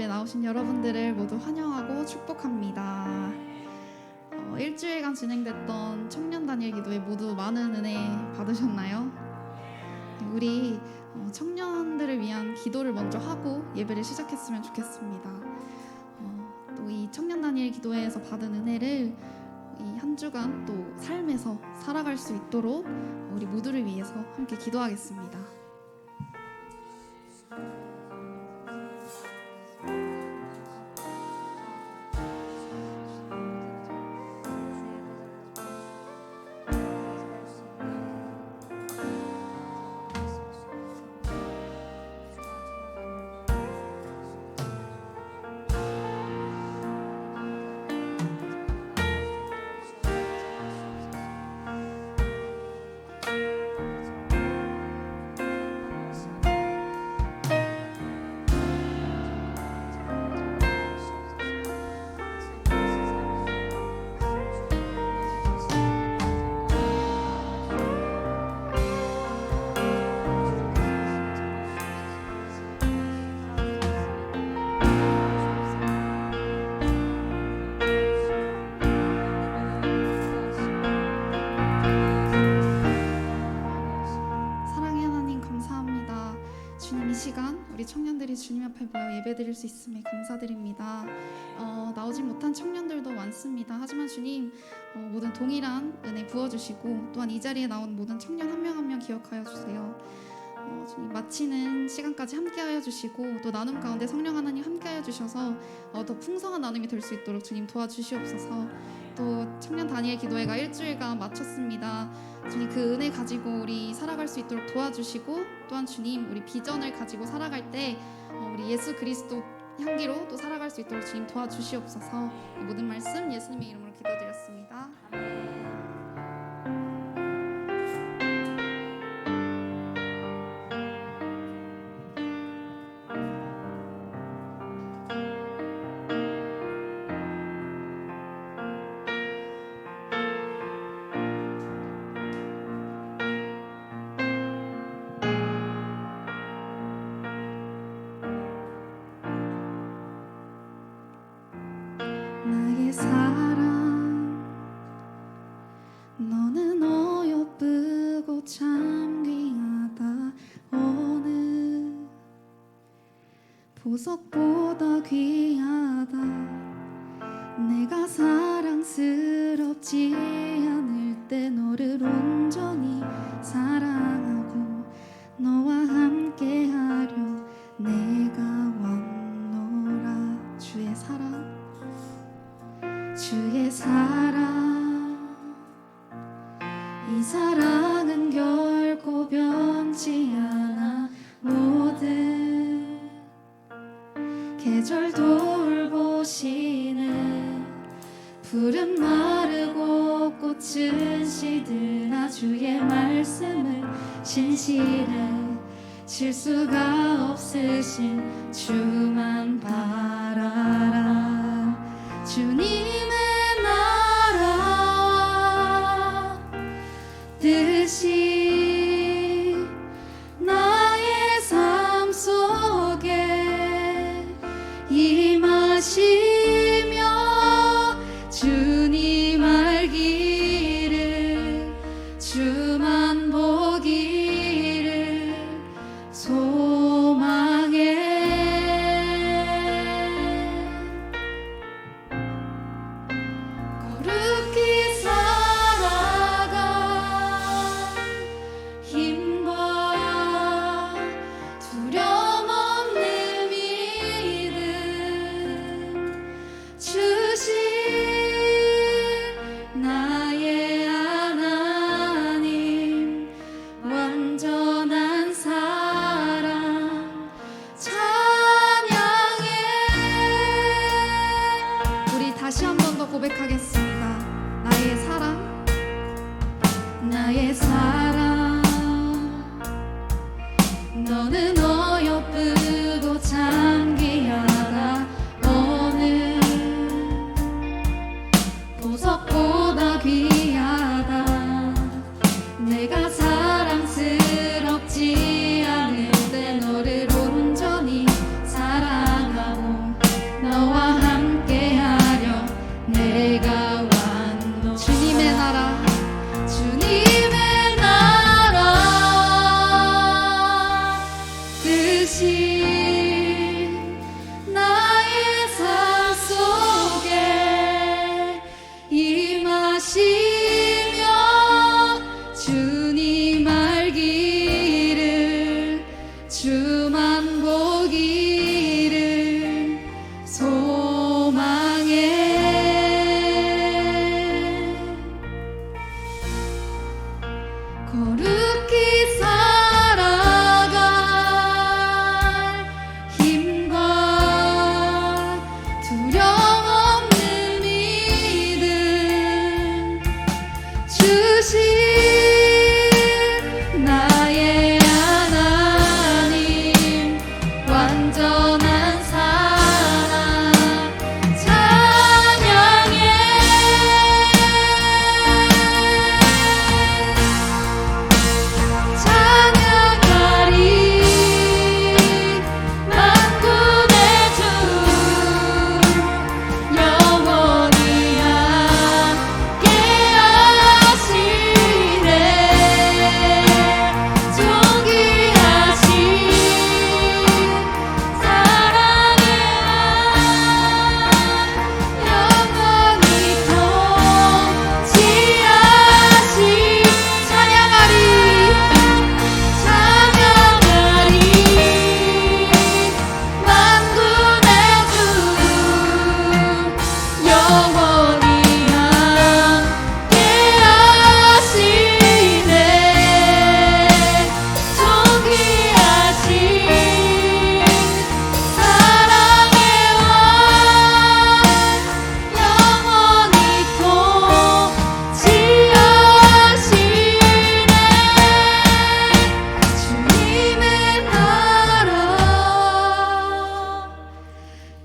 예배 나오신 여러분들을 모두 환영하고 축복합니다. 일주일간 진행됐던 청년 단일 기도에 모두 많은 은혜 받으셨나요? 우리 청년들을 위한 기도를 먼저 하고 예배를 시작했으면 좋겠습니다. 또 이 청년 단일 기도회에서 받은 은혜를 이 한 주간 또 삶에서 살아갈 수 있도록 우리 모두를 위해서 함께 기도하겠습니다. 우리 청년들이 주님 앞에 모여 예배드릴 수 있음에 감사드립니다. 나오지 못한 청년들도 많습니다. 하지만 주님 모든 동일한 은혜 부어주시고 또한 이 자리에 나온 모든 청년 한 명 한 명 기억하여 주세요. 주님 마치는 시간까지 함께하여 주시고 또 나눔 가운데 성령 하나님 함께하여 주셔서 더 풍성한 나눔이 될 수 있도록 주님 도와주시옵소서. 또 청년 단위의 기도회가 일주일간 마쳤습니다. 주님 그 은혜 가지고 우리 살아갈 수 있도록 도와주시고 또한 주님 우리 비전을 가지고 살아갈 때 우리 예수 그리스도 향기로 또 살아갈 수 있도록 주님 도와주시옵소서. 이 모든 말씀 예수님의 이름으로 기도드렸습니다. 나의 사랑 너는 어여쁘고 참 귀하다. 어느 보석보다 귀하다. 내가 사랑스럽지 않을 때 너를 온전히 사랑하고 너와 함께하려 내가 왔노라. 주의 사랑 주의 사랑 이 사랑은 결코 변치 않아. 모든 계절 돌보시는 푸른 마르고 꽃은 시드나 주의 말씀을 신실해 실수가 없으신 주만 바라라. 주님의 나라와 뜻이 나의 삶 속에 임하시며 주님 알기를 주만 보기를 소망해. 거룩히 살아가 힘과 두려움 없는 믿음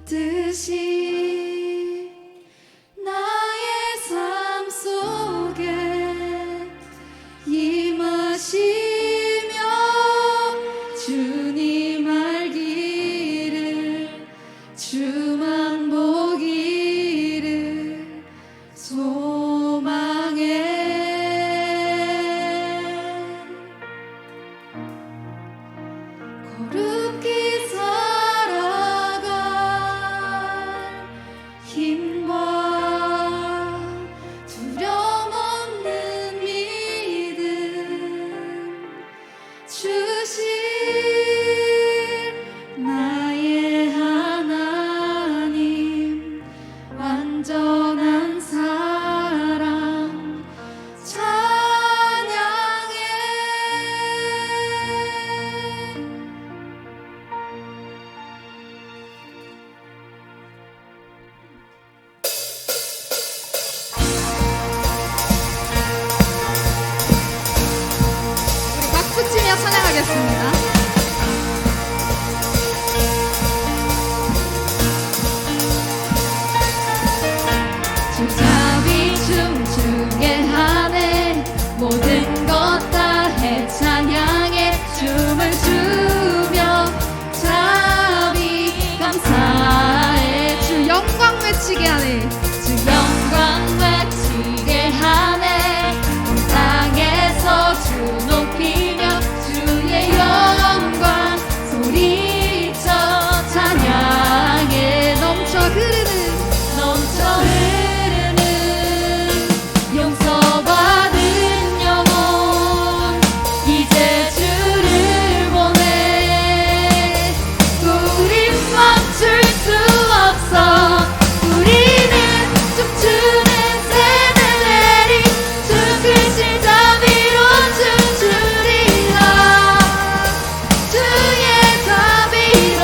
뜻이 나의 삶 속에 임하시며 주님 알기를 주만 보기를 소망해. 거룩히 살아갈 힘과 두려움 없는 믿음 주실 나의 하나님 완전한 사랑 찬양해. 우리 박수치며 찬양하겠습니다. 주잡이 춤추게 하네 모든 것 다해 찬양해 춤을 추며 잡이 감사해. 주 영광 외치게 하네. 주 영광 외치게 하네. 온 땅에서 주 높이며 주의 영광 소리쳐 찬양해. 넘쳐 흐르는 용서받은 영혼 이제 주를 보내. 우린 멈출 수 없어. 우리는 춤추는 새들이 주 크신 자비로 춤추리라. 주의 자비로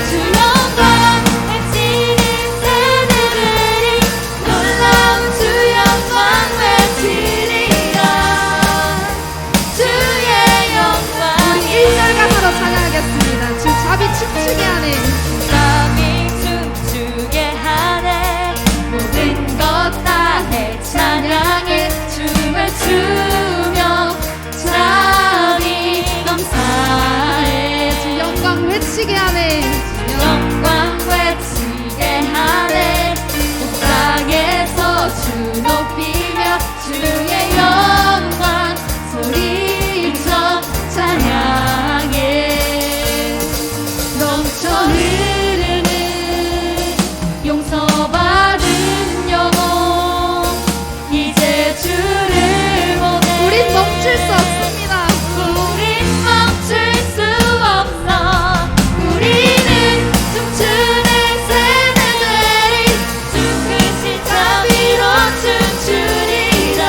주 영광 외치는 새들이 놀라운 주 영광 외치리라. 주의 영광. 우리 1절 가사로 찬양하겠습니다. 주 잡이 춤추게 하네. 잡이 춤추게 하네. 모든 것 다해 찬양해 춤을 추며 잡이 감사해. 주 영광 외치게 하네. 주 영광 외치게 하네. 온 땅에서 주 높이며 주의 영광 소리쳐 찬양해. 넘쳐 흐르는 용서받은 영혼 이제 주를 보내. 우린 멈출 수 없습니다. 우린 멈출 수 없어. 우리는 춤추는 새들이 주 크신 자비로 춤추리라.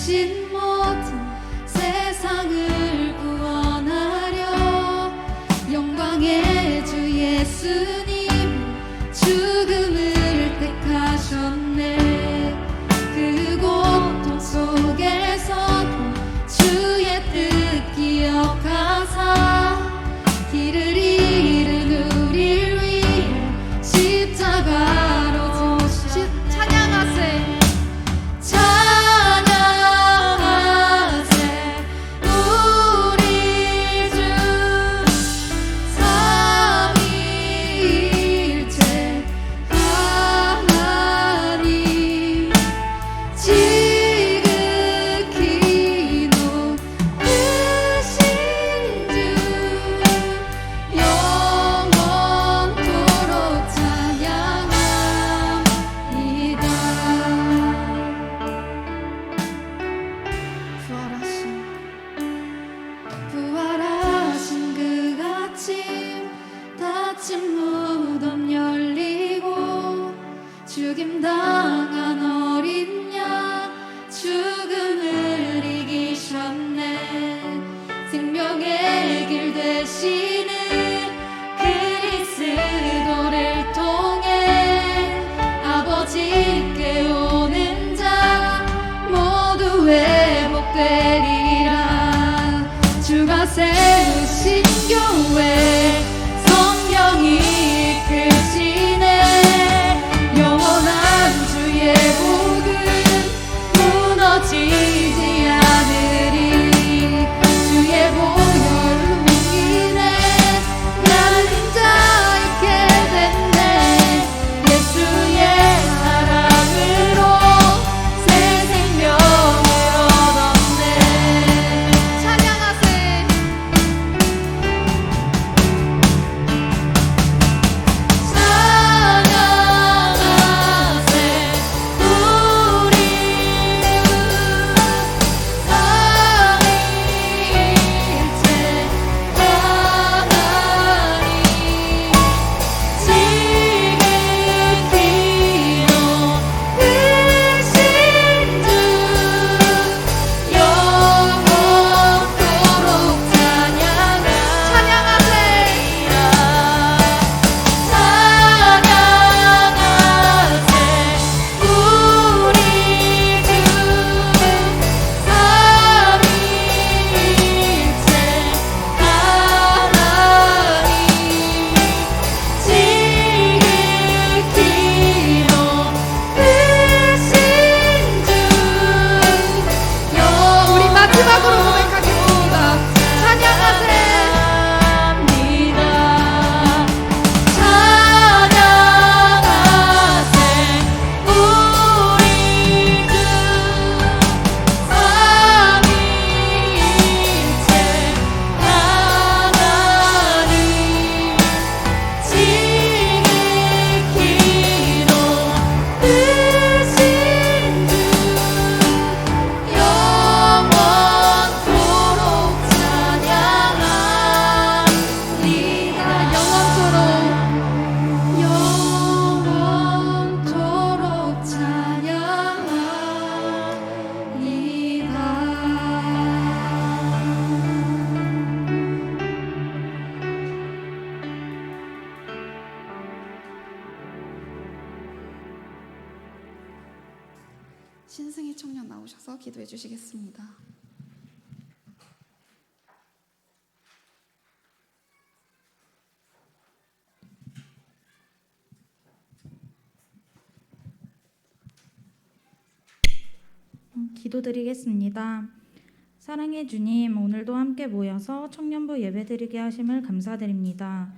오신 모든 세상을 구원하려 영광의 주 예수님 죽음을 택하셨네. 그 고통 속에서도 주의 뜻 기억하사 길을 잃은 우릴 위해 십자가로 찬양하세. 죽임당한 어린 양 죽음을 이기셨네. 생명의 길 되시는 그리스도를 통해 아버지께 오는 자 모두 회복되리라. 주가 세우신 교회 성령이 이끄시네. 영원한 주의 복은 무너지지 않으리. 주의 보혈로 인해 나는 자유케 됐네. 예수의 사랑으로 새 생명을 얻었네. 찬양하세. 신승희 청년 나오셔서 기도해 주시겠습니다. 기도드리겠습니다. 사랑의 주님, 오늘도 함께 모여서 청년부 예배드리게 하심을 감사드립니다.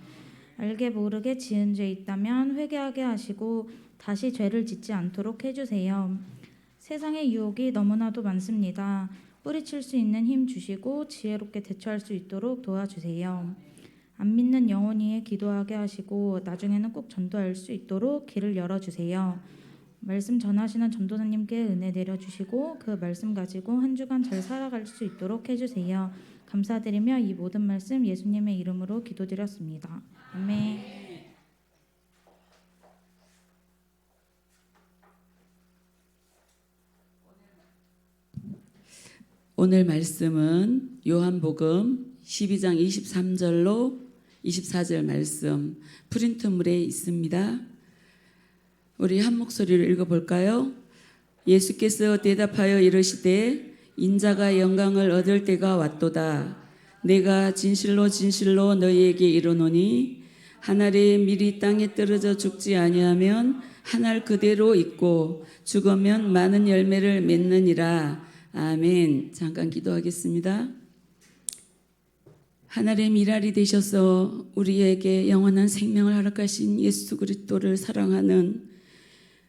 알게 모르게 지은 죄 있다면 회개하게 하시고 다시 죄를 짓지 않도록 해주세요. 세상의 유혹이 너무나도 많습니다. 뿌리칠 수 있는 힘 주시고 지혜롭게 대처할 수 있도록 도와주세요. 안 믿는 영혼 위에 기도하게 하시고 나중에는 꼭 전도할 수 있도록 길을 열어주세요. 말씀 전하시는 전도사님께 은혜 내려주시고 그 말씀 가지고 한 주간 잘 살아갈 수 있도록 해주세요. 감사드리며 이 모든 말씀 예수님의 이름으로 기도드렸습니다. 아멘. 오늘 말씀은 요한복음 12장 23절로 24절 말씀 프린트물에 있습니다. 우리 한 목소리로 읽어볼까요? 예수께서 대답하여 이르시되 인자가 영광을 얻을 때가 왔도다. 내가 진실로 진실로 너희에게 이르노니 한 알의 밀이 땅에 떨어져 죽지 아니하면 한 알 그대로 있고 죽으면 많은 열매를 맺느니라. 아멘. 잠깐 기도하겠습니다. 하늘의 미랄이 되셔서 우리에게 영원한 생명을 허락하신 예수 그리스도를 사랑하는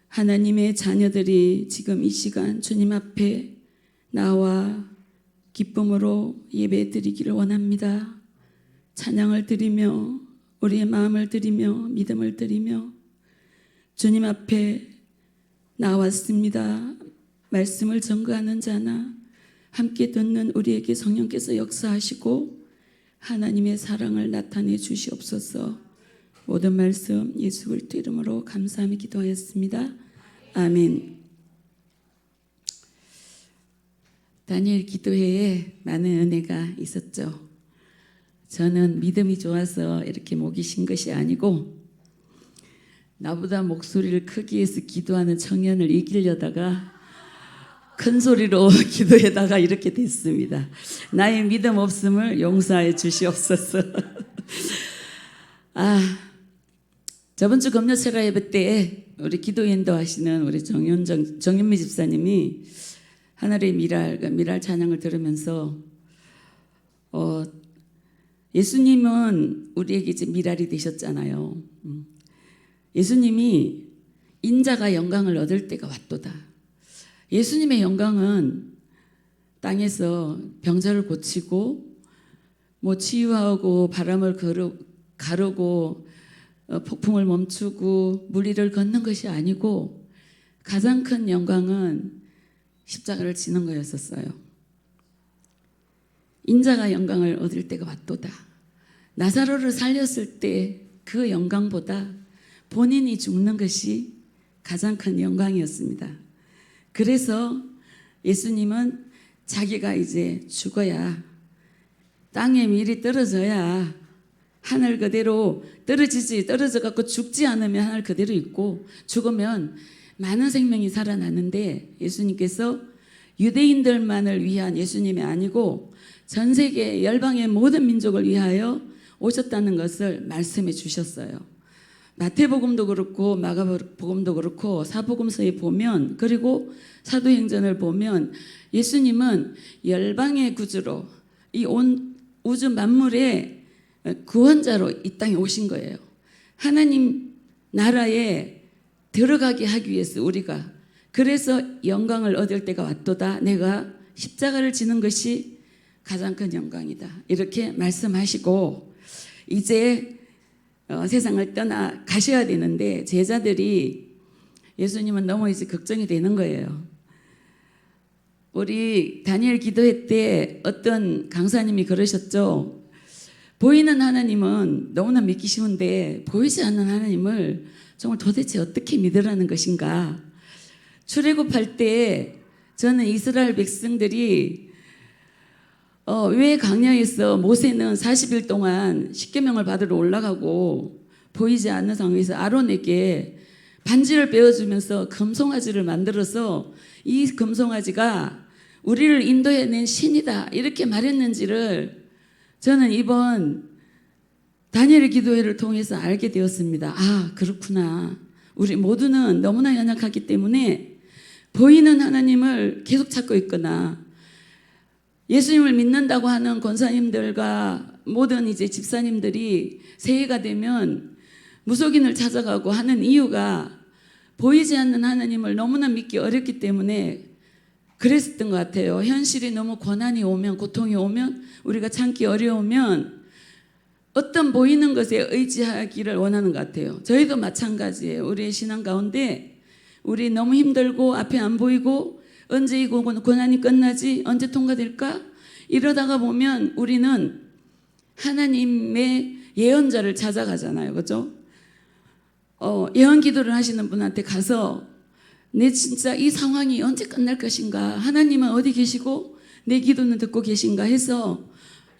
하나님의 자녀들이 지금 이 시간 주님 앞에 나와 기쁨으로 예배드리기를 원합니다. 찬양을 드리며 우리의 마음을 드리며 믿음을 드리며 주님 앞에 나왔습니다. 말씀을 전가하는 자나 함께 듣는 우리에게 성령께서 역사하시고 하나님의 사랑을 나타내 주시옵소서. 모든 말씀 예수 그리스도 이름으로 감사하며 기도하였습니다. 아멘. 다니엘 기도회에 많은 은혜가 있었죠. 저는 믿음이 좋아서 이렇게 목이 쉰 것이 아니고 나보다 목소리를 크게 해서 기도하는 청년을 이기려다가 큰 소리로 기도하다가 이렇게 됐습니다. 나의 믿음 없음을 용서해 주시옵소서. 저번 주 금요철야 예배 때 우리 기도 인도하시는 우리 정윤미 집사님이 하늘의 미랄 찬양을 들으면서 예수님은 우리에게 이제 미랄이 되셨잖아요. 예수님이 인자가 영광을 얻을 때가 왔도다. 예수님의 영광은 땅에서 병자를 고치고 치유하고 바람을 가르고 폭풍을 멈추고 물 위를 걷는 것이 아니고 가장 큰 영광은 십자가를 지는 거였었어요. 인자가 영광을 얻을 때가 왔도다. 나사로를 살렸을 때 그 영광보다 본인이 죽는 것이 가장 큰 영광이었습니다. 그래서 예수님은 자기가 이제 죽어야 땅에 밀이 떨어져야 하늘 그대로 떨어져 갖고 죽지 않으면 하늘 그대로 있고 죽으면 많은 생명이 살아나는데 예수님께서 유대인들만을 위한 예수님이 아니고 전 세계 열방의 모든 민족을 위하여 오셨다는 것을 말씀해 주셨어요. 마태복음도 그렇고 마가복음도 그렇고 사복음서에 보면 그리고 사도행전을 보면 예수님은 열방의 구주로 이 온 우주 만물의 구원자로 이 땅에 오신 거예요. 하나님 나라에 들어가게 하기 위해서 우리가 그래서 영광을 얻을 때가 왔도다. 내가 십자가를 지는 것이 가장 큰 영광이다. 이렇게 말씀하시고 이제 세상을 떠나 가셔야 되는데 제자들이 예수님은 너무 이제 걱정이 되는 거예요. 우리 다니엘 기도회 때 어떤 강사님이 그러셨죠. 보이는 하나님은 너무나 믿기 쉬운데 보이지 않는 하나님을 정말 도대체 어떻게 믿으라는 것인가. 출애굽할 때 저는 이스라엘 백성들이 왜 광야에서 모세는 40일 동안 십계명을 받으러 올라가고 보이지 않는 상황에서 아론에게 반지를 베어주면서 금송아지를 만들어서 이 금송아지가 우리를 인도해낸 신이다 이렇게 말했는지를 저는 이번 다니엘 기도회를 통해서 알게 되었습니다. 그렇구나. 우리 모두는 너무나 연약하기 때문에 보이는 하나님을 계속 찾고 있거나 예수님을 믿는다고 하는 권사님들과 모든 이제 집사님들이 새해가 되면 무속인을 찾아가고 하는 이유가 보이지 않는 하나님을 너무나 믿기 어렵기 때문에 그랬었던 것 같아요. 현실이 너무 고난이 오면 고통이 오면 우리가 참기 어려우면 어떤 보이는 것에 의지하기를 원하는 것 같아요. 저희도 마찬가지예요. 우리의 신앙 가운데 우리 너무 힘들고 앞에 안 보이고 언제 이 고난이 끝나지? 언제 통과될까? 이러다가 보면 우리는 하나님의 예언자를 찾아가잖아요. 그죠? 예언 기도를 하시는 분한테 가서 내 진짜 이 상황이 언제 끝날 것인가? 하나님은 어디 계시고 내 기도는 듣고 계신가 해서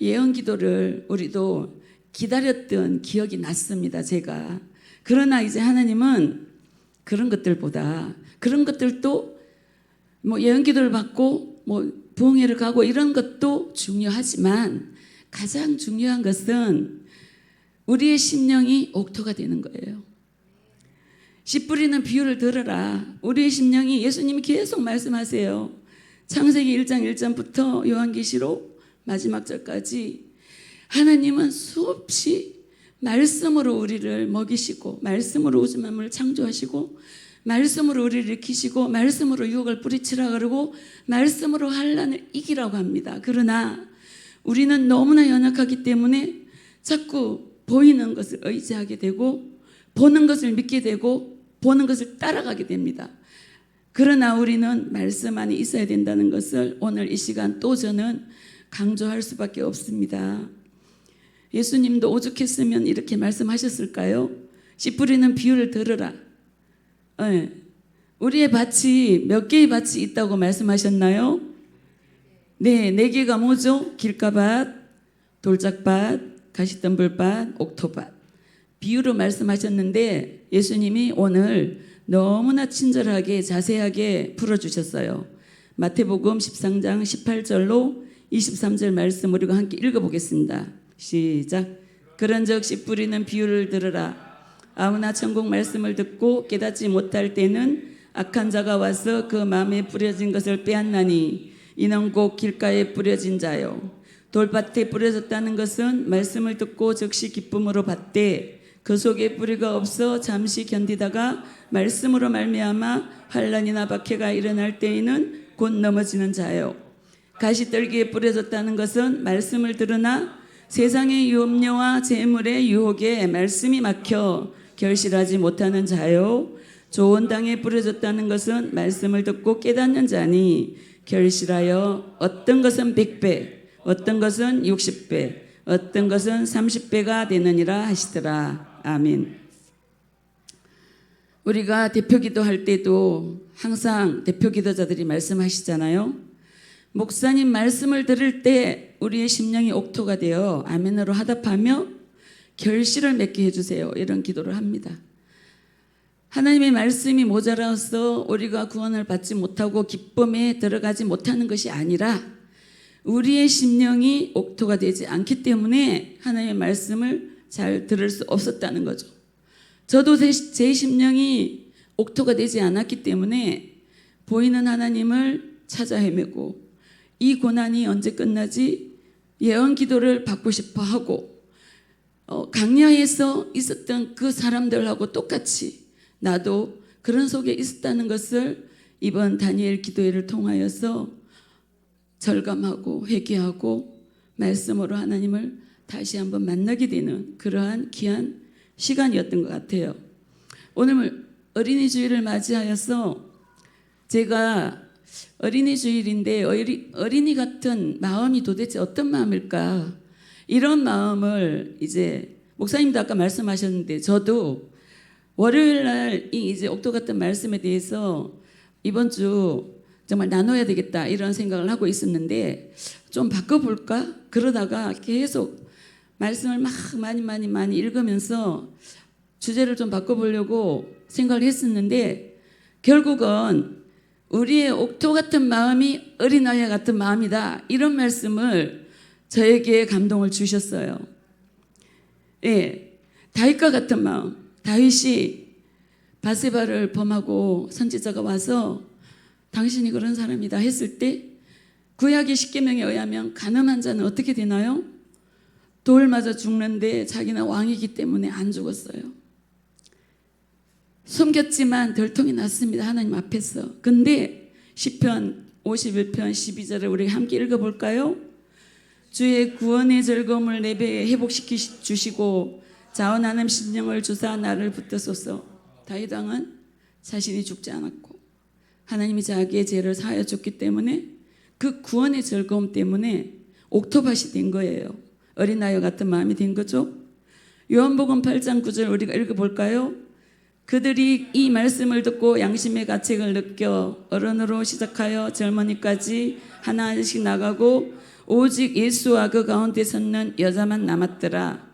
예언 기도를 우리도 기다렸던 기억이 났습니다. 제가. 그러나 이제 하나님은 그런 것들보다 그런 것들도 뭐 예언 기도를 받고 뭐 부흥회를 가고 이런 것도 중요하지만 가장 중요한 것은 우리의 심령이 옥토가 되는 거예요. 씨 뿌리는 비유를 들어라. 우리의 심령이 예수님이 계속 말씀하세요. 창세기 1장 1절부터 요한계시록 마지막 절까지 하나님은 수없이 말씀으로 우리를 먹이시고 말씀으로 우주 만물을 창조하시고 말씀으로 우리를 일으키시고 말씀으로 유혹을 뿌리치라 그러고 말씀으로 환난을 이기라고 합니다. 그러나 우리는 너무나 연약하기 때문에 자꾸 보이는 것을 의지하게 되고 보는 것을 믿게 되고 보는 것을 따라가게 됩니다. 그러나 우리는 말씀 안에 있어야 된다는 것을 오늘 이 시간 또 저는 강조할 수밖에 없습니다. 예수님도 오죽했으면 이렇게 말씀하셨을까요? 씨 뿌리는 비유를 들으라. 네. 우리의 밭이 몇 개의 밭이 있다고 말씀하셨나요? 네, 4개가 뭐죠? 길가밭, 돌짝밭, 가시덤불밭, 옥토밭. 비유로 말씀하셨는데 예수님이 오늘 너무나 친절하게 자세하게 풀어주셨어요. 마태복음 13장 18절로 23절 말씀 우리가 함께 읽어보겠습니다. 시작. 그런즉 씨 뿌리는 비유를 들으라. 아무나 천국 말씀을 듣고 깨닫지 못할 때는 악한 자가 와서 그 마음에 뿌려진 것을 빼앗나니 이는 곧 길가에 뿌려진 자요. 돌밭에 뿌려졌다는 것은 말씀을 듣고 즉시 기쁨으로 받되 그 속에 뿌리가 없어 잠시 견디다가 말씀으로 말미암아 환난이나 박해가 일어날 때에는 곧 넘어지는 자요. 가시떨기에 뿌려졌다는 것은 말씀을 들으나 세상의 염려와 재물의 유혹에 말씀이 막혀 결실하지 못하는 자요. 좋은 땅에 뿌려졌다는 것은 말씀을 듣고 깨닫는 자니 결실하여 어떤 것은 100배, 어떤 것은 60배, 어떤 것은 30배가 되느니라 하시더라. 아멘. 우리가 대표기도 할 때도 항상 대표기도자들이 말씀하시잖아요. 목사님 말씀을 들을 때 우리의 심령이 옥토가 되어 아멘으로 화답하며 결실을 맺게 해주세요. 이런 기도를 합니다. 하나님의 말씀이 모자라서 우리가 구원을 받지 못하고 기쁨에 들어가지 못하는 것이 아니라 우리의 심령이 옥토가 되지 않기 때문에 하나님의 말씀을 잘 들을 수 없었다는 거죠. 저도 제 심령이 옥토가 되지 않았기 때문에 보이는 하나님을 찾아 헤매고 이 고난이 언제 끝나지 예언 기도를 받고 싶어 하고 강야에서 있었던 그 사람들하고 똑같이 나도 그런 속에 있었다는 것을 이번 다니엘 기도회를 통하여서 절감하고 회개하고 말씀으로 하나님을 다시 한번 만나게 되는 그러한 귀한 시간이었던 것 같아요. 오늘 어린이 주일을 맞이하여서 제가 어린이 주일인데 어린이 같은 마음이 도대체 어떤 마음일까? 이런 마음을 이제 목사님도 아까 말씀하셨는데 저도 월요일 날 이 이제 옥토 같은 말씀에 대해서 이번 주 정말 나눠야 되겠다 이런 생각을 하고 있었는데 좀 바꿔볼까? 그러다가 계속 말씀을 막 많이 읽으면서 주제를 좀 바꿔보려고 생각을 했었는데 결국은 우리의 옥토 같은 마음이 어린아이 같은 마음이다 이런 말씀을 저에게 감동을 주셨어요. 예, 다윗과 같은 마음. 다윗이 바세바를 범하고 선지자가 와서 당신이 그런 사람이다 했을 때 구약의 십계명에 의하면 간음한 자는 어떻게 되나요? 돌 맞아 죽는데 자기는 왕이기 때문에 안 죽었어요. 숨겼지만 들통이 났습니다. 하나님 앞에서. 근데 시편 51편 12절을 우리 함께 읽어볼까요? 주의 구원의 즐거움을 내 배에 회복시켜 주시고 자원하는 심령을 주사 나를 붙드소서. 다윗 왕은 자신이 죽지 않았고 하나님이 자기의 죄를 사하여 줬기 때문에 그 구원의 즐거움 때문에 옥토밭이 된 거예요. 어린아이 같은 마음이 된 거죠. 요한복음 8장 9절 우리가 읽어볼까요? 그들이 이 말씀을 듣고 양심의 가책을 느껴 어른으로 시작하여 젊은이까지 하나씩 나가고 오직 예수와 그 가운데 섰는 여자만 남았더라.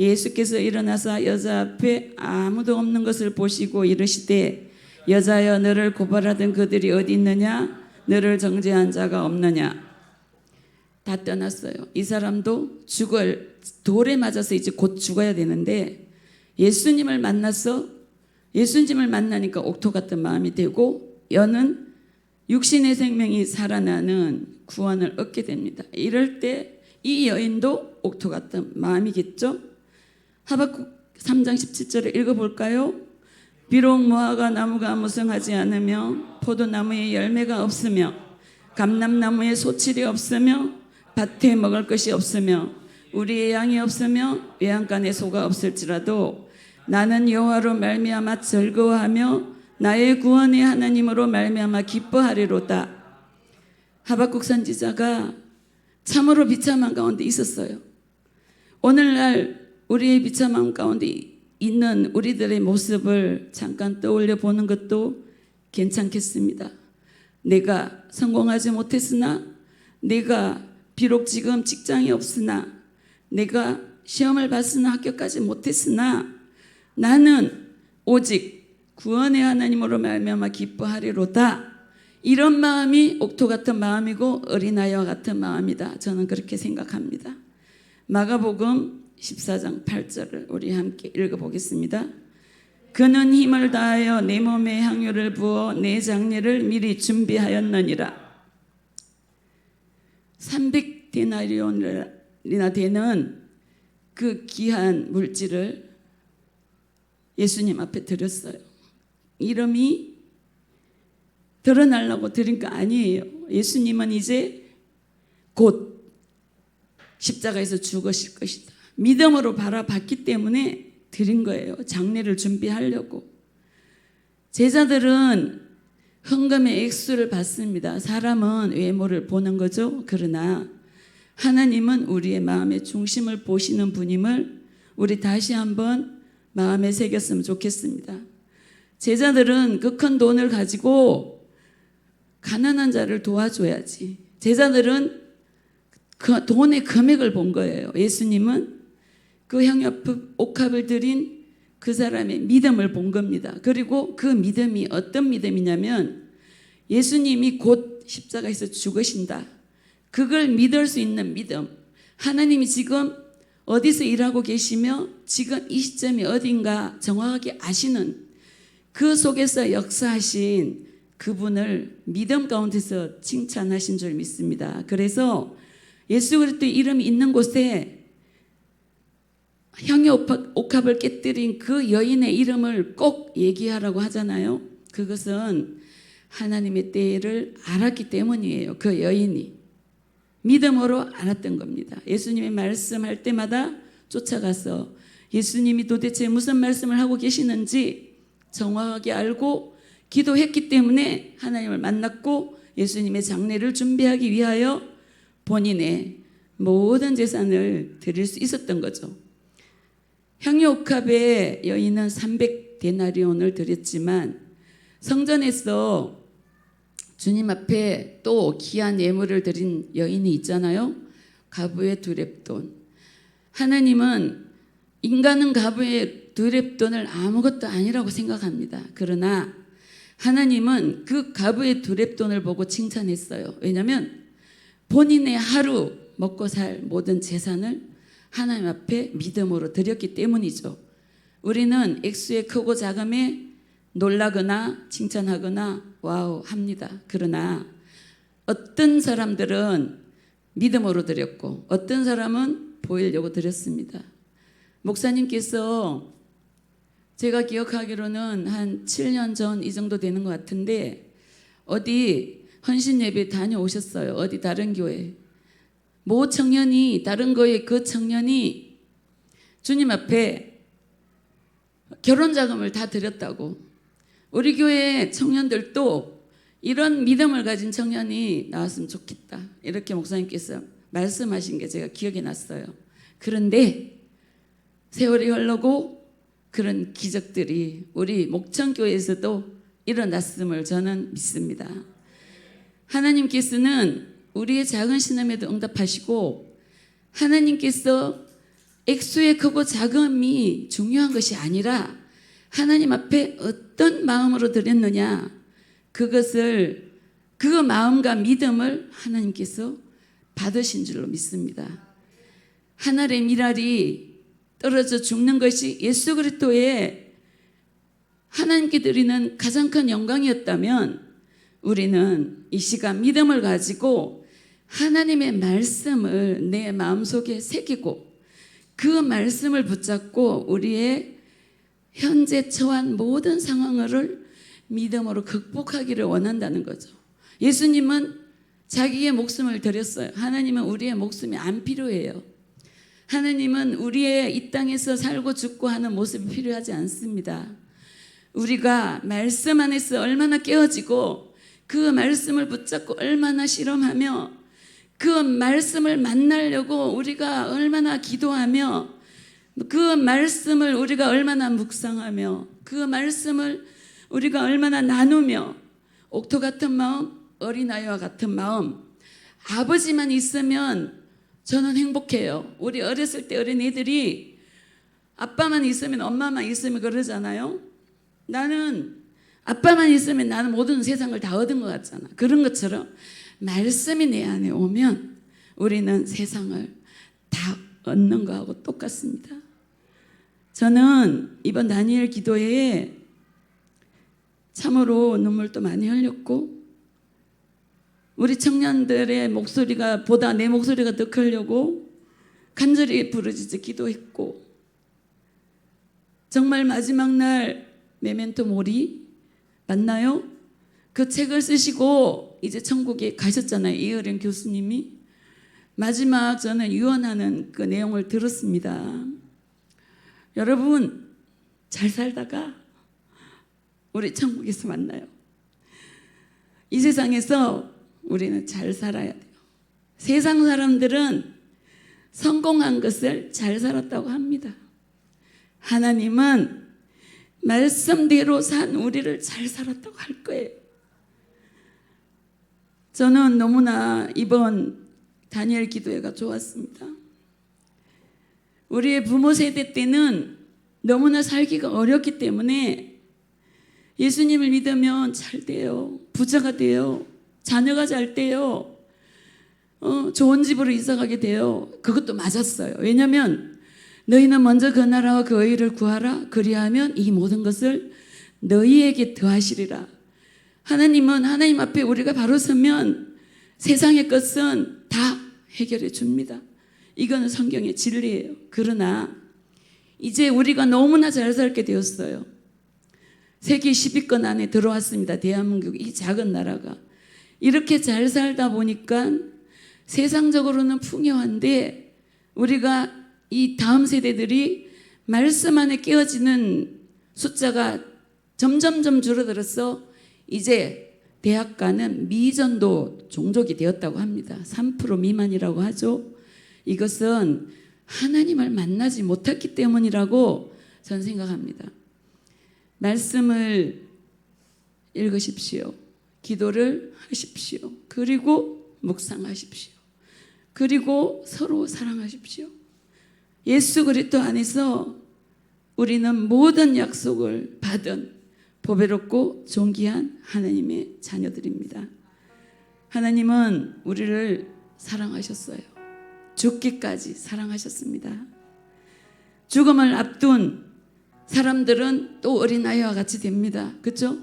예수께서 일어나사 여자 앞에 아무도 없는 것을 보시고 이르시되 여자여 너를 고발하던 그들이 어디 있느냐? 너를 정죄한 자가 없느냐? 다 떠났어요. 이 사람도 돌에 맞아서 이제 곧 죽어야 되는데 예수님을 만나니까 옥토 같은 마음이 되고 여는 육신의 생명이 살아나는 구원을 얻게 됩니다. 이럴 때 이 여인도 옥토 같은 마음이겠죠. 하박국 3장 17절을 읽어볼까요? 비록 무화과 나무가 무성하지 않으며 포도나무에 열매가 없으며 감람나무에 소칠이 없으며 밭에 먹을 것이 없으며 우리의 양이 없으며 외양간에 소가 없을지라도 나는 여호와로 말미암아 즐거워하며 나의 구원의 하나님으로 말미암아 기뻐하리로다. 하박국 선지자가 참으로 비참한 가운데 있었어요. 오늘날 우리의 비참한 가운데 있는 우리들의 모습을 잠깐 떠올려 보는 것도 괜찮겠습니다. 내가 성공하지 못했으나, 내가 비록 지금 직장이 없으나, 내가 시험을 봤으나 합격하지 못했으나 나는 오직 구원의 하나님으로 말미암아 기뻐하리로다. 이런 마음이 옥토 같은 마음이고 어린아이와 같은 마음이다. 저는 그렇게 생각합니다. 마가복음 14장 8절을 우리 함께 읽어보겠습니다. 그는 힘을 다하여 내 몸에 향유를 부어 내 장례를 미리 준비하였느니라. 300데나리온이나 되는 그 귀한 물질을 예수님 앞에 드렸어요. 이름이 드러나려고 드린 거 아니에요. 예수님은 이제 곧 십자가에서 죽으실 것이다. 믿음으로 바라봤기 때문에 드린 거예요. 장례를 준비하려고. 제자들은 헌금의 액수를 받습니다. 사람은 외모를 보는 거죠. 그러나 하나님은 우리의 마음의 중심을 보시는 분임을 우리 다시 한번 마음에 새겼으면 좋겠습니다. 제자들은 그 큰 돈을 가지고 가난한 자를 도와줘야지. 제자들은 그 돈의 금액을 본 거예요. 예수님은 그 향유 옥합을 드린 그 사람의 믿음을 본 겁니다. 그리고 그 믿음이 어떤 믿음이냐면 예수님이 곧 십자가에서 죽으신다. 그걸 믿을 수 있는 믿음. 하나님이 지금 어디서 일하고 계시며 지금 이 시점이 어딘가 정확하게 아시는 그 속에서 역사하신 그분을 믿음 가운데서 칭찬하신 줄 믿습니다. 그래서 예수 그리스도의 이름이 있는 곳에 향유 옥합을 깨뜨린 그 여인의 이름을 꼭 얘기하라고 하잖아요. 그것은 하나님의 때를 알았기 때문이에요. 그 여인이 믿음으로 알았던 겁니다. 예수님이 말씀할 때마다 쫓아가서 예수님이 도대체 무슨 말씀을 하고 계시는지 정확하게 알고 기도했기 때문에 하나님을 만났고 예수님의 장례를 준비하기 위하여 본인의 모든 재산을 드릴 수 있었던 거죠. 향유옥합의 여인은 300데나리온을 드렸지만 성전에서 주님 앞에 또 귀한 예물을 드린 여인이 있잖아요. 가부의 두 렙돈. 하나님은 인간은 가부의 두 렙돈을 아무것도 아니라고 생각합니다. 그러나 하나님은 그 가부의 두 렙돈을 보고 칭찬했어요. 왜냐하면 본인의 하루 먹고 살 모든 재산을 하나님 앞에 믿음으로 드렸기 때문이죠. 우리는 액수의 크고 작음에 놀라거나 칭찬하거나 와우 합니다. 그러나 어떤 사람들은 믿음으로 드렸고 어떤 사람은 보이려고 드렸습니다. 목사님께서 제가 기억하기로는 한 7년 전 이 정도 되는 것 같은데 어디 헌신 예배 다녀오셨어요. 어디 다른 교회. 모 청년이 다른 거에 그 청년이 주님 앞에 결혼 자금을 다 드렸다고. 우리 교회 청년들도 이런 믿음을 가진 청년이 나왔으면 좋겠다. 이렇게 목사님께서 말씀하신 게 제가 기억이 났어요. 그런데 세월이 흐르고 그런 기적들이 우리 목천교회에서도 일어났음을 저는 믿습니다. 하나님께서는 우리의 작은 신음에도 응답하시고, 하나님께서 액수의 크고 작음이 중요한 것이 아니라 하나님 앞에 어떤 마음으로 드렸느냐, 그 마음과 믿음을 하나님께서 받으신 줄로 믿습니다. 하늘의 미랄이 떨어져 죽는 것이 예수 그리스도의 하나님께 드리는 가장 큰 영광이었다면, 우리는 이 시간 믿음을 가지고 하나님의 말씀을 내 마음속에 새기고 그 말씀을 붙잡고 우리의 현재 처한 모든 상황을 믿음으로 극복하기를 원한다는 거죠. 예수님은 자기의 목숨을 드렸어요. 하나님은 우리의 목숨이 안 필요해요. 하나님은 우리의 이 땅에서 살고 죽고 하는 모습이 필요하지 않습니다. 우리가 말씀 안에서 얼마나 깨어지고 그 말씀을 붙잡고 얼마나 실험하며 그 말씀을 만나려고 우리가 얼마나 기도하며 그 말씀을 우리가 얼마나 묵상하며 그 말씀을 우리가 얼마나 나누며 옥토 같은 마음, 어린아이와 같은 마음, 아버지만 있으면 저는 행복해요. 우리 어렸을 때 어린애들이 아빠만 있으면 엄마만 있으면 그러잖아요. 나는 아빠만 있으면 나는 모든 세상을 다 얻은 것 같잖아. 그런 것처럼 말씀이 내 안에 오면 우리는 세상을 다 얻는 거하고 똑같습니다. 저는 이번 다니엘 기도회에 참으로 눈물도 많이 흘렸고, 우리 청년들의 목소리가 보다 내 목소리가 더 크려고 간절히 부르짖어 기도했고, 정말 마지막 날 메멘토 모리 맞나요? 그 책을 쓰시고 이제 천국에 가셨잖아요. 이어령 교수님이. 마지막 저는 유언하는 그 내용을 들었습니다. 여러분, 잘 살다가 우리 천국에서 만나요. 이 세상에서 우리는 잘 살아야 돼요. 세상 사람들은 성공한 것을 잘 살았다고 합니다. 하나님은 말씀대로 산 우리를 잘 살았다고 할 거예요. 저는 너무나 이번 다니엘 기도회가 좋았습니다. 우리의 부모 세대 때는 너무나 살기가 어렵기 때문에 예수님을 믿으면 잘 돼요. 부자가 돼요. 자녀가 잘 돼요. 좋은 집으로 이사 가게 돼요. 그것도 맞았어요. 왜냐하면 너희는 먼저 그 나라와 그 의를 구하라. 그리하면 이 모든 것을 너희에게 더하시리라. 하나님은 하나님 앞에 우리가 바로 서면 세상의 것은 다 해결해 줍니다. 이거는 성경의 진리예요. 그러나 이제 우리가 너무나 잘 살게 되었어요. 세계 10위권 안에 들어왔습니다. 대한민국 이 작은 나라가. 이렇게 잘 살다 보니까 세상적으로는 풍요한데 우리가 이 다음 세대들이 말씀 안에 깨어지는 숫자가 점점점 줄어들어서 이제 대학 가는 미전도 종족이 되었다고 합니다. 3% 미만이라고 하죠. 이것은 하나님을 만나지 못했기 때문이라고 저는 생각합니다. 말씀을 읽으십시오. 기도를 하십시오. 그리고 묵상하십시오. 그리고 서로 사랑하십시오. 예수 그리스도 안에서 우리는 모든 약속을 받은 보배롭고 존귀한 하나님의 자녀들입니다. 하나님은 우리를 사랑하셨어요. 죽기까지 사랑하셨습니다. 죽음을 앞둔 사람들은 또 어린아이와 같이 됩니다. 그렇죠?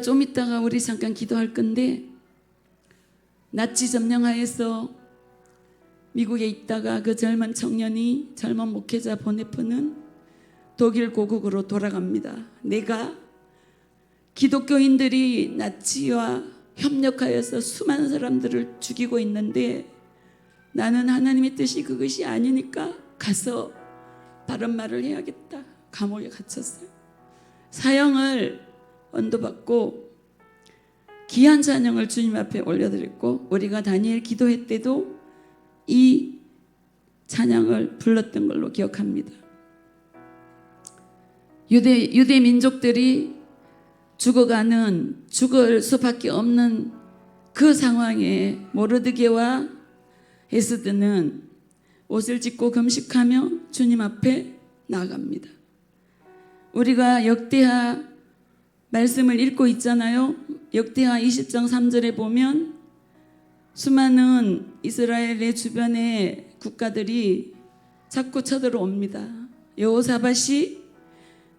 좀 이따가 우리 잠깐 기도할 건데, 나치 점령하에서 미국에 있다가 그 젊은 청년이 젊은 목회자 보네프는 독일 고국으로 돌아갑니다. 내가 기독교인들이 나치와 협력하여서 수많은 사람들을 죽이고 있는데 나는 하나님의 뜻이 그것이 아니니까 가서 바른 말을 해야겠다. 감옥에 갇혔어요. 사형을 언도받고 귀한 찬양을 주님 앞에 올려드렸고, 우리가 다니엘 기도회 때도 이 찬양을 불렀던 걸로 기억합니다. 유대 민족들이 죽을 수밖에 없는 그 상황에 모르드게와 에스더는 옷을 찢고 금식하며 주님 앞에 나아갑니다. 우리가 역대하 말씀을 읽고 있잖아요. 역대하 20장 3절에 보면 수많은 이스라엘의 주변의 국가들이 자꾸 쳐들어옵니다. 여호사밧이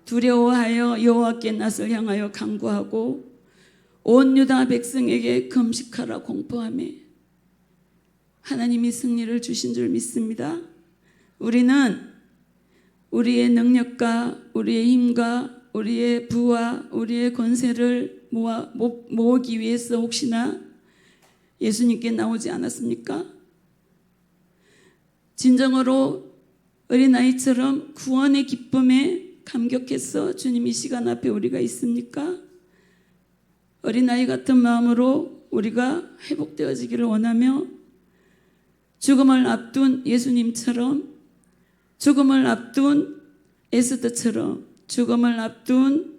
두려워하여 여호와께 낯을 향하여 간구하고 온 유다 백성에게 금식하라 공포하며 하나님이 승리를 주신 줄 믿습니다. 우리는 우리의 능력과 우리의 힘과 우리의 부와 우리의 권세를 모으기 위해서 혹시나 예수님께 나오지 않았습니까? 진정으로 어린아이처럼 구원의 기쁨에 감격해서 주님 이 시간 앞에 우리가 있습니까? 어린아이 같은 마음으로 우리가 회복되어지기를 원하며 죽음을 앞둔 예수님처럼, 죽음을 앞둔 에스더처럼, 죽음을 앞둔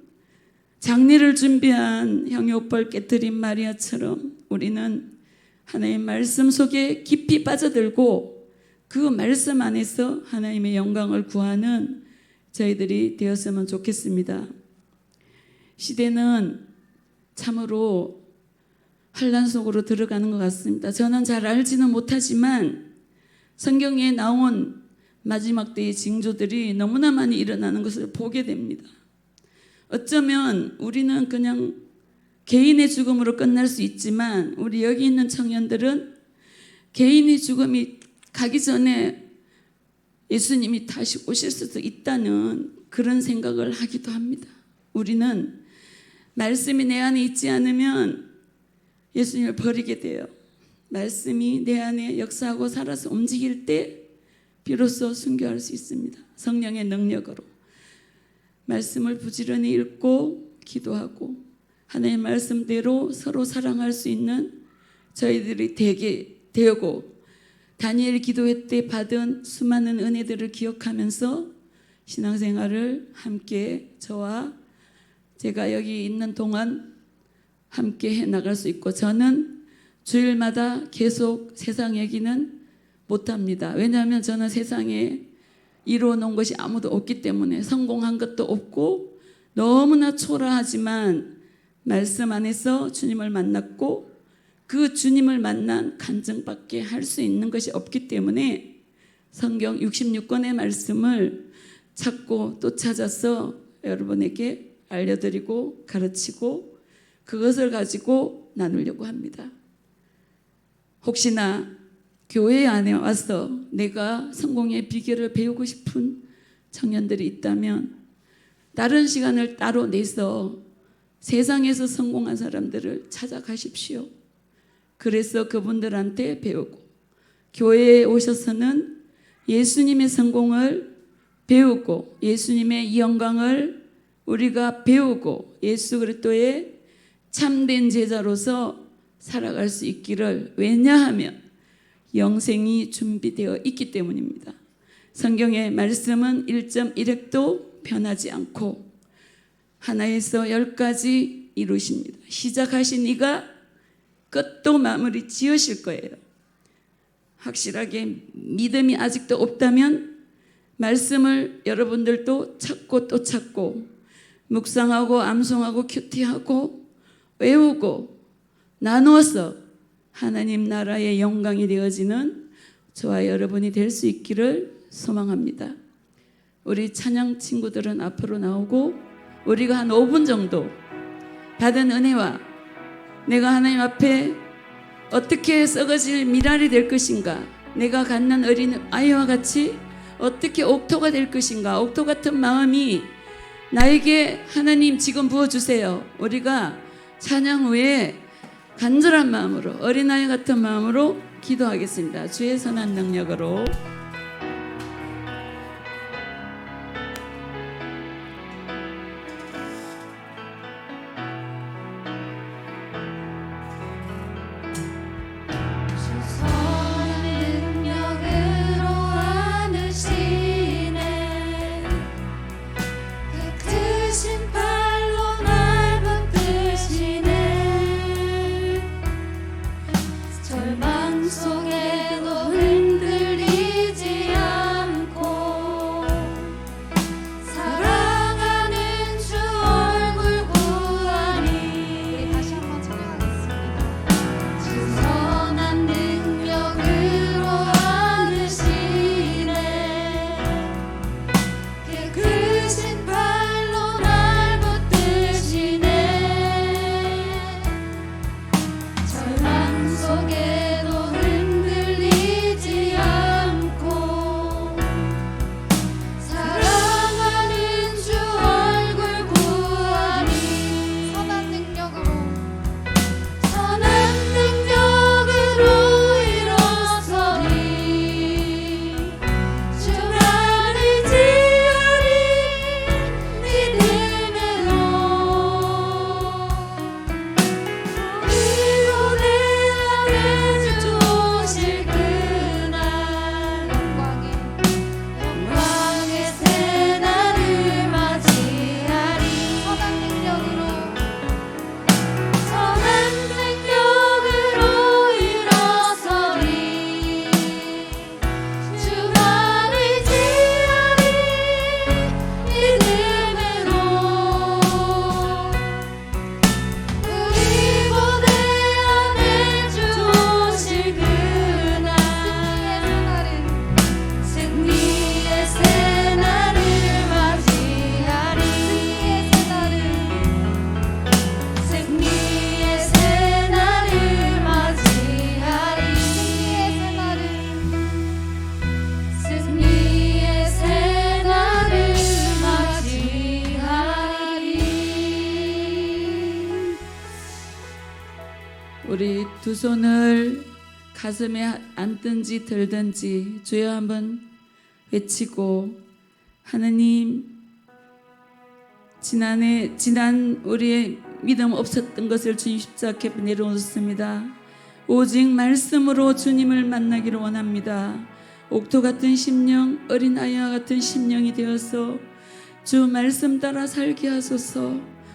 장례를 준비한 향유옥벌 깨뜨린 마리아처럼 우리는 하나님의 말씀 속에 깊이 빠져들고 그 말씀 안에서 하나님의 영광을 구하는 저희들이 되었으면 좋겠습니다. 시대는 참으로 환란 속으로 들어가는 것 같습니다. 저는 잘 알지는 못하지만 성경에 나온 마지막 때의 징조들이 너무나 많이 일어나는 것을 보게 됩니다. 어쩌면 우리는 그냥 개인의 죽음으로 끝날 수 있지만 우리 여기 있는 청년들은 개인의 죽음이 가기 전에 예수님이 다시 오실 수도 있다는 그런 생각을 하기도 합니다. 우리는 말씀이 내 안에 있지 않으면 예수님을 버리게 돼요. 말씀이 내 안에 역사하고 살아서 움직일 때 비로소 순교할 수 있습니다. 성령의 능력으로 말씀을 부지런히 읽고 기도하고 하나님의 말씀대로 서로 사랑할 수 있는 저희들이 되고 다니엘 기도회 때 받은 수많은 은혜들을 기억하면서 신앙생활을 함께 저와 제가 여기 있는 동안 함께 해나갈 수 있고 저는 주일마다 계속 세상 얘기는 못합니다. 왜냐하면 저는 세상에 이루어 놓은 것이 아무도 없기 때문에 성공한 것도 없고 너무나 초라하지만 말씀 안에서 주님을 만났고 그 주님을 만난 간증밖에 할 수 있는 것이 없기 때문에 성경 66권의 말씀을 찾고 또 찾아서 여러분에게 알려드리고 가르치고 그것을 가지고 나누려고 합니다. 혹시나 교회 안에 와서 내가 성공의 비결을 배우고 싶은 청년들이 있다면 다른 시간을 따로 내서 세상에서 성공한 사람들을 찾아가십시오. 그래서 그분들한테 배우고 교회에 오셔서는 예수님의 성공을 배우고 예수님의 영광을 우리가 배우고 예수 그리스도의 참된 제자로서 살아갈 수 있기를 왜냐하면 영생이 준비되어 있기 때문입니다. 성경의 말씀은 1.1획도 변하지 않고 하나에서 10까지 이루십니다. 시작하신 이가 끝도 마무리 지으실 거예요. 확실하게 믿음이 아직도 없다면 말씀을 여러분들도 찾고 또 찾고 묵상하고 암송하고 큐티하고 외우고 나누어서 하나님 나라의 영광이 되어지는 저와 여러분이 될 수 있기를 소망합니다. 우리 찬양 친구들은 앞으로 나오고 우리가 한 5분 정도 받은 은혜와 내가 하나님 앞에 어떻게 썩어질 미랄이 될 것인가, 내가 갖는 어린 아이와 같이 어떻게 옥토가 될 것인가, 옥토 같은 마음이 나에게 하나님 지금 부어주세요. 우리가 찬양 후에 간절한 마음으로 어린아이 같은 마음으로 기도하겠습니다. 주의 선한 능력으로. 능력으로 안으시네 그 우리 두 손을 가슴에 안든지 들든지 주여 한번 외치고, 하느님, 지난 우리의 믿음 없었던 것을 주님 십자가 앞에 내려놓습니다. 오직 말씀으로 주님을 만나기를 원합니다. 옥토 같은 심령, 어린 아이와 같은 심령이 되어서 주 말씀 따라 살게 하소서.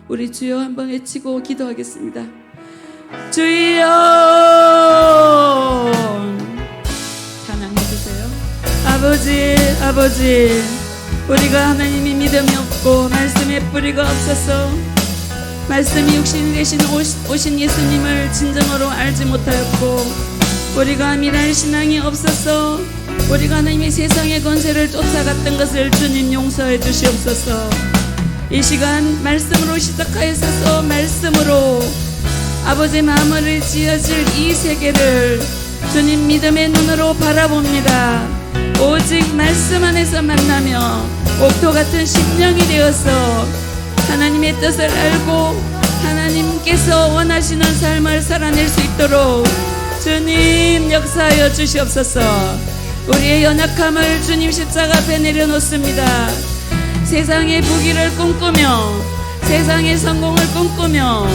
우리 주여 한번 외치고 기도하겠습니다. 주여, 찬양해 주세요. 아버지, 우리가 하나님이 믿음이 없고 말씀의 뿌리가 없어서 말씀이 육신이 되신 오신 예수님을 진정으로 알지 못하였고, 우리가 믿을 신앙이 없어서 우리가 하나님의 세상의 권세를 쫓아갔던 것을 주님 용서해 주시옵소서. 이 시간 말씀으로 시작하여서 말씀으로 아버지 마음을 지어질 이 세계를 주님 믿음의 눈으로 바라봅니다. 오직 말씀 안에서 만나며 옥토 같은 심령이 되어서 하나님의 뜻을 알고 하나님께서 원하시는 삶을 살아낼 수 있도록 주님 역사하여 주시옵소서. 우리의 연약함을 주님 십자가 앞에 내려놓습니다. 세상의 부귀를 꿈꾸며 세상의 성공을 꿈꾸며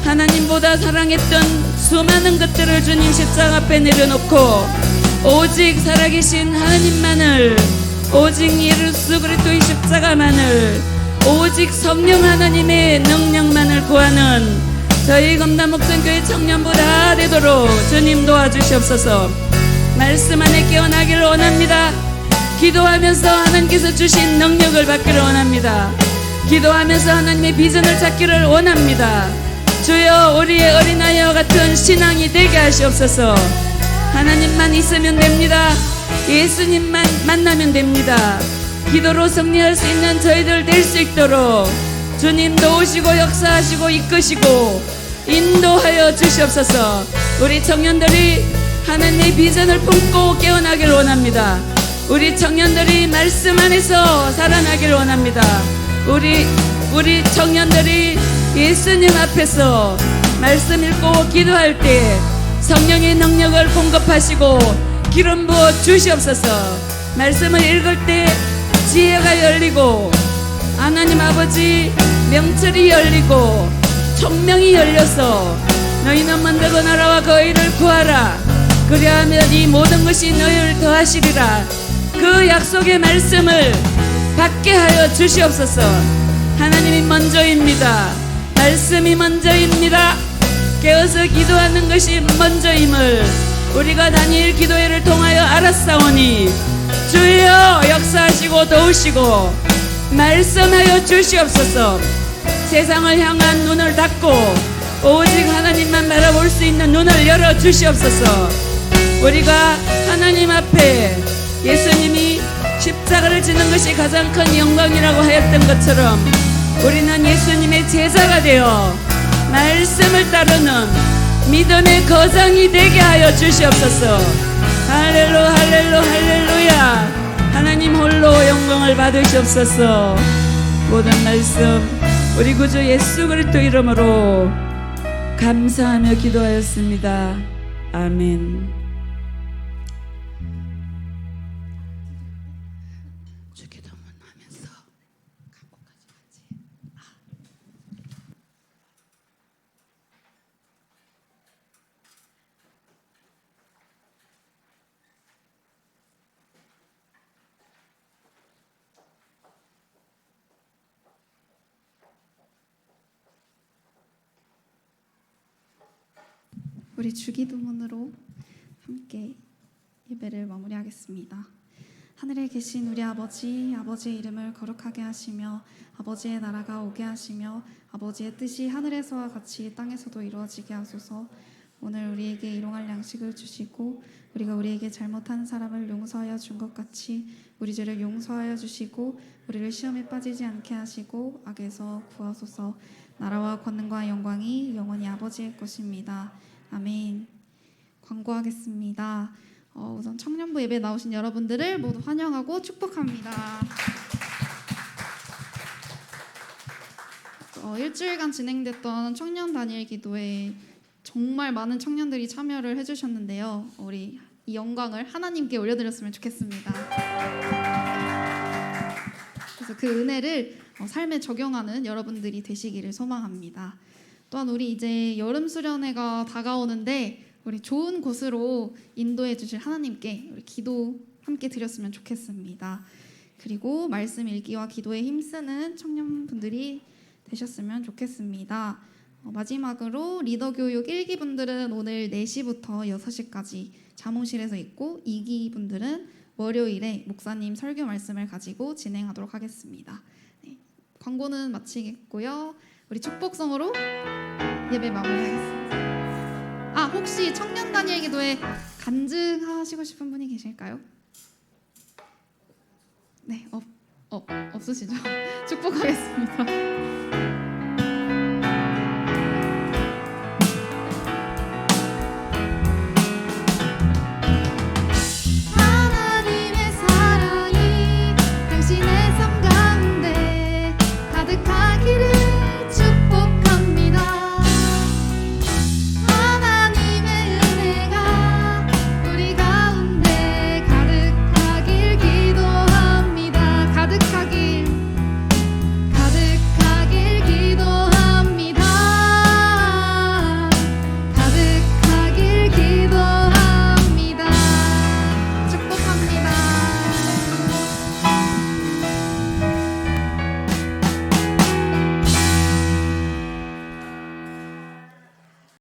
하나님보다 사랑했던 수많은 것들을 주님 십자가 앞에 내려놓고 오직 살아계신 하나님만을, 오직 예수 그리스도의 십자가만을, 오직 성령 하나님의 능력만을 구하는 저희 검담목전교회 청년부 다 되도록 주님 도와주시옵소서. 말씀 안에 깨어나기를 원합니다. 기도하면서 하나님께서 주신 능력을 받기를 원합니다. 기도하면서 하나님의 비전을 찾기를 원합니다. 주여, 우리의 어린아이와 같은 신앙이 되게 하시옵소서. 하나님만 있으면 됩니다. 예수님만 만나면 됩니다. 기도로 승리할 수 있는 저희들 될 수 있도록 주님 도우시고 역사하시고 이끄시고 인도하여 주시옵소서. 우리 청년들이 하나님의 비전을 품고 깨어나길 원합니다. 우리 청년들이 말씀 안에서 살아나길 원합니다. 우리 청년들이 예수님 앞에서 말씀 읽고 기도할 때 성령의 능력을 공급하시고 기름 부어 주시옵소서. 말씀을 읽을 때 지혜가 열리고 하나님 아버지 명철이 열리고 총명이 열려서 너희는 만들고 나라와 그 의를 구하라. 그리하면 이 모든 것이 너희를 더하시리라. 그 약속의 말씀을 받게 하여 주시옵소서. 하나님이 먼저입니다. 말씀이 먼저입니다. 깨어서 기도하는 것이 먼저임을 우리가 다니엘 기도회를 통하여 알았사오니 주여 역사하시고 도우시고 말씀하여 주시옵소서. 세상을 향한 눈을 닫고 오직 하나님만 바라볼 수 있는 눈을 열어 주시옵소서. 우리가 하나님 앞에 예수님이 십자가를 지는 것이 가장 큰 영광이라고 하였던 것처럼 우리는 예수님의 제자가 되어 말씀을 따르는 믿음의 거장이 되게 하여 주시옵소서. 할렐루야. 하나님 홀로 영광을 받으시옵소서. 모든 말씀 우리 구주 예수 그리스도 이름으로 감사하며 기도하였습니다. 아멘. 주기도문 하면서 우리 주기도문으로 함께 예배를 마무리하겠습니다. 하늘에 계신 우리 아버지, 아버지의 이름을 거룩하게 하시며 아버지의 나라가 오게 하시며 아버지의 뜻이 하늘에서와 같이 땅에서도 이루어지게 하소서. 오늘 우리에게 일용할 양식을 주시고 우리가 우리에게 잘못한 사람을 용서하여 준 것 같이 우리 죄를 용서하여 주시고 우리를 시험에 빠지지 않게 하시고 악에서 구하소서. 나라와 권능과 영광이 영원히 아버지의 것입니다. 아멘. 광고하겠습니다. 우선 청년부 예배에 나오신 여러분들을 모두 환영하고 축복합니다. 일주일간 진행됐던 청년 단일 기도회 정말 많은 청년들이 참여를 해주셨는데요. 우리 이 영광을 하나님께 올려드렸으면 좋겠습니다. 그래서 그 은혜를 삶에 적용하는 여러분들이 되시기를 소망합니다. 또한 우리 이제 여름 수련회가 다가오는데 우리 좋은 곳으로 인도해 주실 하나님께 우리 기도 함께 드렸으면 좋겠습니다. 그리고 말씀 읽기와 기도에 힘쓰는 청년분들이 되셨으면 좋겠습니다. 마지막으로 리더 교육 1기 분들은 오늘 4시부터 6시까지 자몽실에서 있고 2기 분들은 월요일에 목사님 설교 말씀을 가지고 진행하도록 하겠습니다. 네, 광고는 마치겠고요. 우리 축복성으로 예배 마무리하겠습니다. 혹시 청년 다니엘 기도에 간증하시고 싶은 분이 계실까요? 네, 없으시죠? 축복하겠습니다.